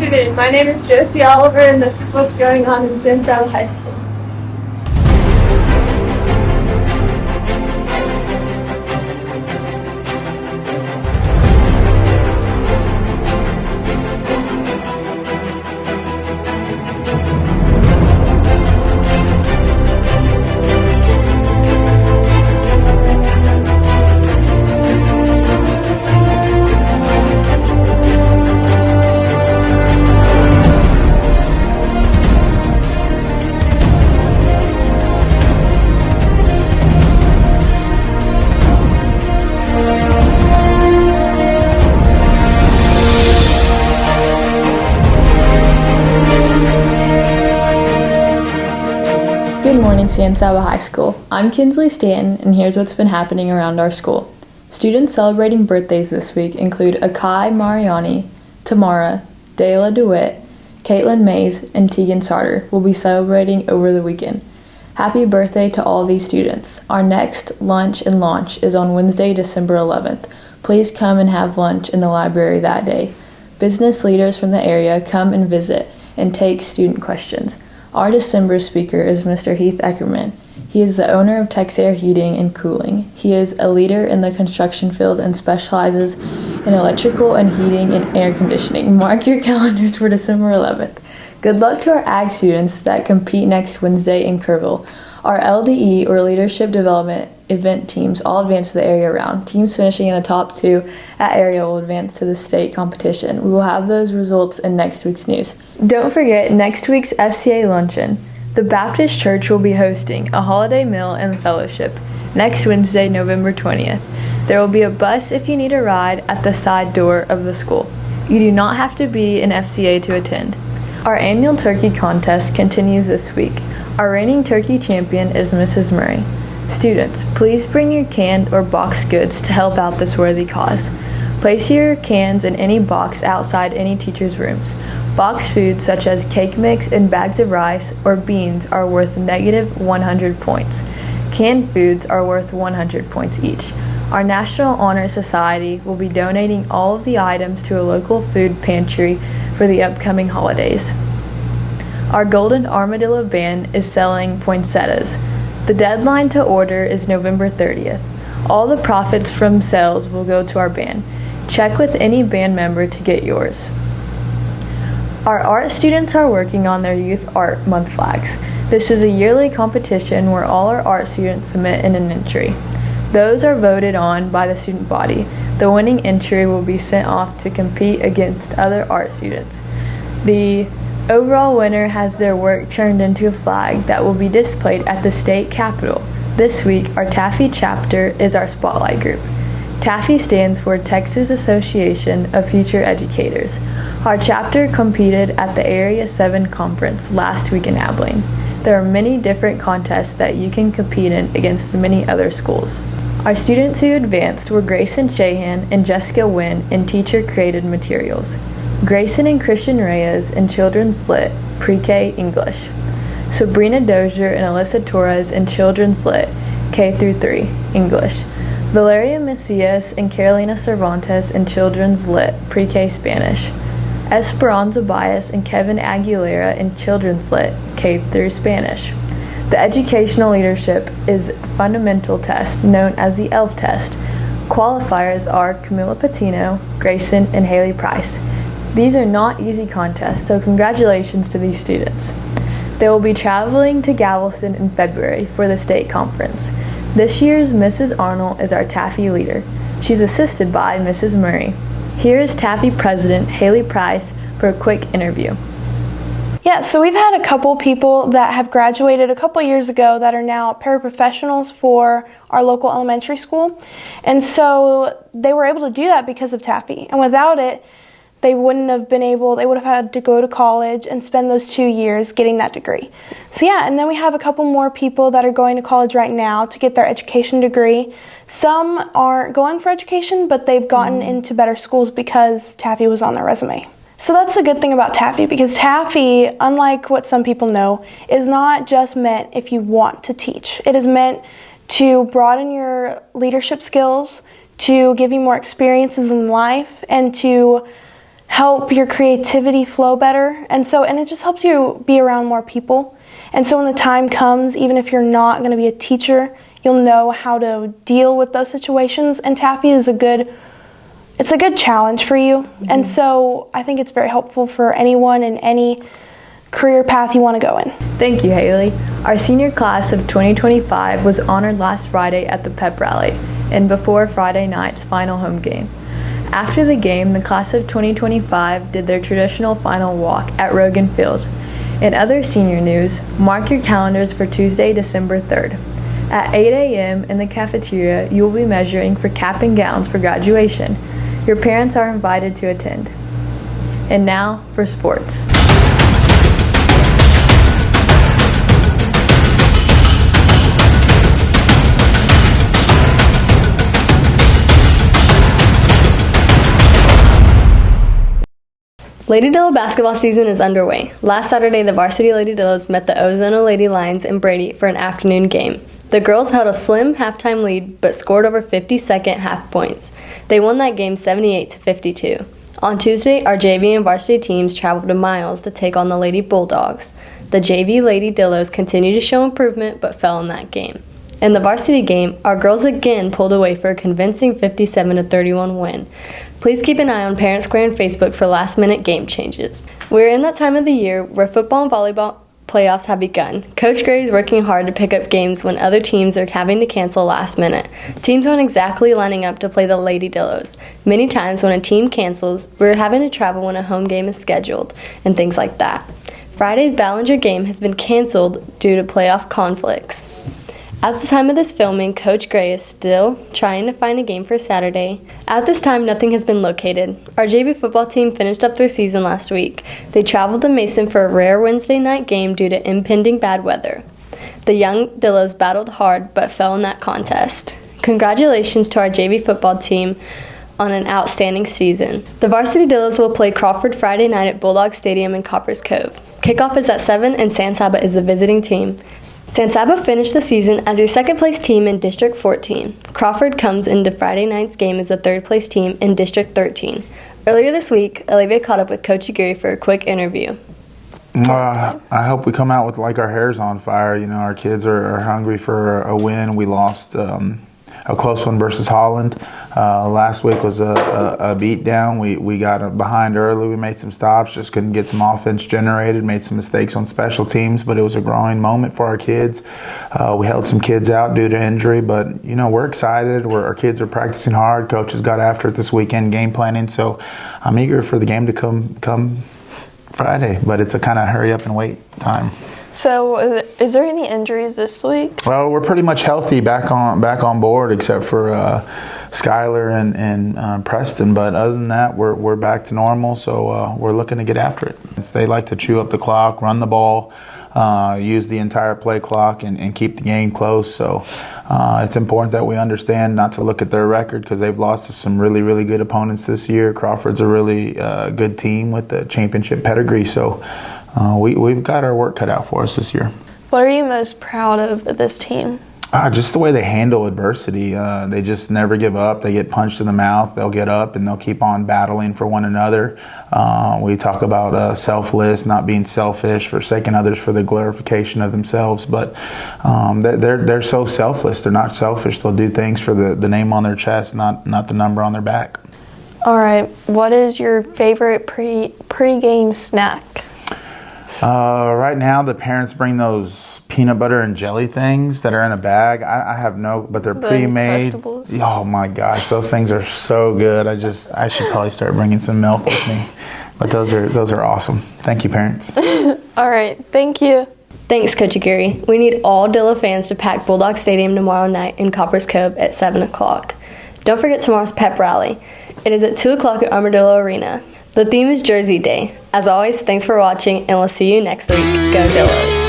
afternoon. My name is Josie Oliver, and this is what's going on in San Saba High School. Good morning, San Saba High School. I'm Kinsley Stanton, and here's what's been happening around our school. Students celebrating birthdays this week include Akai Mariani, Tamara, Dayla DeWitt, Caitlin Mays, and Tegan Sarter will be celebrating over the weekend. Happy birthday to all these students. Our next lunch and launch is on Wednesday, December 11th. Please come and have lunch in the library that day. Business leaders from the area come and visit and take student questions. Our December speaker is Mr. Heath Eckerman. He is the owner of Texair Heating and Cooling. He is a leader in the construction field and specializes in electrical and heating and air conditioning. Mark your calendars for December 11th. Good luck to our ag students that compete next Wednesday in Kerrville. Our LDE, or Leadership Development event teams, all advance to the area round. Teams finishing in the top 2 at area will advance to the state competition. We will have those results in next week's news. Don't forget next week's FCA luncheon. The Baptist Church will be hosting a holiday meal and fellowship next Wednesday, November 20th. There will be a bus if you need a ride at the side door of the school. You do not have to be an FCA to attend. Our annual turkey contest continues this week. Our reigning turkey champion is Mrs. Murray. Students, please bring your canned or boxed goods to help out this worthy cause. Place your cans in any box outside any teacher's rooms. Boxed foods such as cake mix and bags of rice or beans are worth negative 100 points. Canned foods are worth 100 points each. Our National Honor Society will be donating all of the items to a local food pantry for the upcoming holidays. Our Golden Armadillo Band is selling poinsettias. The deadline to order is November 30th. All the profits from sales will go to our band. Check with any band member to get yours. Our art students are working on their Youth Art Month flags. This is a yearly competition where all our art students submit in an entry. Those are voted on by the student body. The winning entry will be sent off to compete against other art students. The overall winner has their work turned into a flag that will be displayed at the state capitol. This week, our Taffy chapter is our spotlight group. Taffy stands for Texas Association of Future Educators. Our chapter competed at the Area 7 conference last week in Abilene. There are many different contests that you can compete in against many other schools. Our students who advanced were Grayson Shahan and Jessica Wynn in teacher-created materials. Grayson and Christian Reyes in Children's Lit, Pre-K English. Sabrina Dozier and Alyssa Torres in Children's Lit, K-3 English. Valeria Macias and Carolina Cervantes in Children's Lit, Pre-K Spanish. Esperanza Bias and Kevin Aguilera in Children's Lit, K-through Spanish. The educational leadership is a fundamental test known as the ELF test. Qualifiers are Camila Patino, Grayson, and Haley Price. These are not easy contests, so congratulations to these students. They will be traveling to Galveston in February for the state conference. This year's Mrs. Arnold is our Taffy leader. She's assisted by Mrs. Murray. Here is Taffy President Haley Price for a quick interview. Yeah, so we've had a couple people that have graduated a couple years ago that are now paraprofessionals for our local elementary school. And so they were able to do that because of Taffy. And without it, they would have had to go to college and spend those 2 years getting that degree. So yeah, and then we have a couple more people that are going to college right now to get their education degree. Some aren't going for education, but they've gotten into better schools because Taffy was on their resume. So that's the good thing about Taffy, because Taffy, unlike what some people know, is not just meant if you want to teach. It is meant to broaden your leadership skills, to give you more experiences in life, and to help your creativity flow better. And it just helps you be around more people. And so when the time comes, even if you're not going to be a teacher, you'll know how to deal with those situations. And taffy is a good challenge for you. Mm-hmm. And so I think it's very helpful for anyone in any career path you want to go in. Thank you, Haley. Our senior class of 2025 was honored last Friday at the pep rally and before Friday night's final home game. After the game, the class of 2025 did their traditional final walk at Rogan Field. In other senior news, mark your calendars for Tuesday, December 3rd. At 8 a.m. in the cafeteria, you will be measuring for cap and gowns for graduation. Your parents are invited to attend. And now for sports. Lady Dillo basketball season is underway. Last Saturday, the varsity Lady Dillos met the Ozona Lady Lions in Brady for an afternoon game. The girls held a slim halftime lead but scored over 50 second half points. They won that game 78-52. On Tuesday, our JV and varsity teams traveled to Miles to take on the Lady Bulldogs. The JV Lady Dillos continued to show improvement but fell in that game. In the varsity game, our girls again pulled away for a convincing 57-31 win. Please keep an eye on Parent Square and Facebook for last-minute game changes. We're in that time of the year where football and volleyball playoffs have begun. Coach Gray is working hard to pick up games when other teams are having to cancel last minute. Teams aren't exactly lining up to play the Lady Dillos. Many times when a team cancels, we're having to travel when a home game is scheduled, and things like that. Friday's Ballinger game has been canceled due to playoff conflicts. At the time of this filming, Coach Gray is still trying to find a game for Saturday. At this time, nothing has been located. Our JV football team finished up their season last week. They traveled to Mason for a rare Wednesday night game due to impending bad weather. The young Dillos battled hard but fell in that contest. Congratulations to our JV football team on an outstanding season. The varsity Dillos will play Crawford Friday night at Bulldog Stadium in Coppers Cove. Kickoff is at 7 and San Saba is the visiting team. San Saba finished the season as your second-place team in District 14. Crawford comes into Friday night's game as the third-place team in District 13. Earlier this week, Olivia caught up with Coach Aguirre for a quick interview. I hope we come out with like our hair's on fire. You know, our kids are hungry for a win. We lost a close one versus Holland. Last week was a beat down. We got behind early. We made some stops, just couldn't get some offense generated, made some mistakes on special teams, but it was a growing moment for our kids. We held some kids out due to injury, but, you know, we're excited. Our kids are practicing hard. Coaches got after it this weekend, game planning, so I'm eager for the game to come Friday, but it's a kind of hurry up and wait time. So, is there any injuries this week? Well, we're pretty much healthy, back on board, except for Skylar and Preston. But other than that, we're back to normal. So we're looking to get after it. They like to chew up the clock, run the ball, use the entire play clock, and keep the game close. So it's important that we understand not to look at their record because they've lost to some really, really good opponents this year. Crawford's a really good team with the championship pedigree. So we've got our work cut out for us this year. What are you most proud of this team? Just the way they handle adversity. They just never give up. They get punched in the mouth, they'll get up, and they'll keep on battling for one another. We talk about selfless, not being selfish, forsaking others for the glorification of themselves. But they're so selfless. They're not selfish. They'll do things for the name on their chest, not the number on their back. All right. What is your favorite pre-game snack? Right now, the parents bring those peanut butter and jelly things that are in a bag. I have but they're pre-made. Uncrustables. Oh my gosh, those things are so good. I should probably start bringing some milk with me. But those are awesome. Thank you, parents. All right, thank you. Thanks, Coach Aguirre. We need all Dillo fans to pack Bulldog Stadium tomorrow night in Coppers Cove at 7 o'clock. Don't forget tomorrow's pep rally. It is at 2 o'clock at Armadillo Arena. The theme is Jersey Day. As always, thanks for watching, and we'll see you next week. Go Dillos!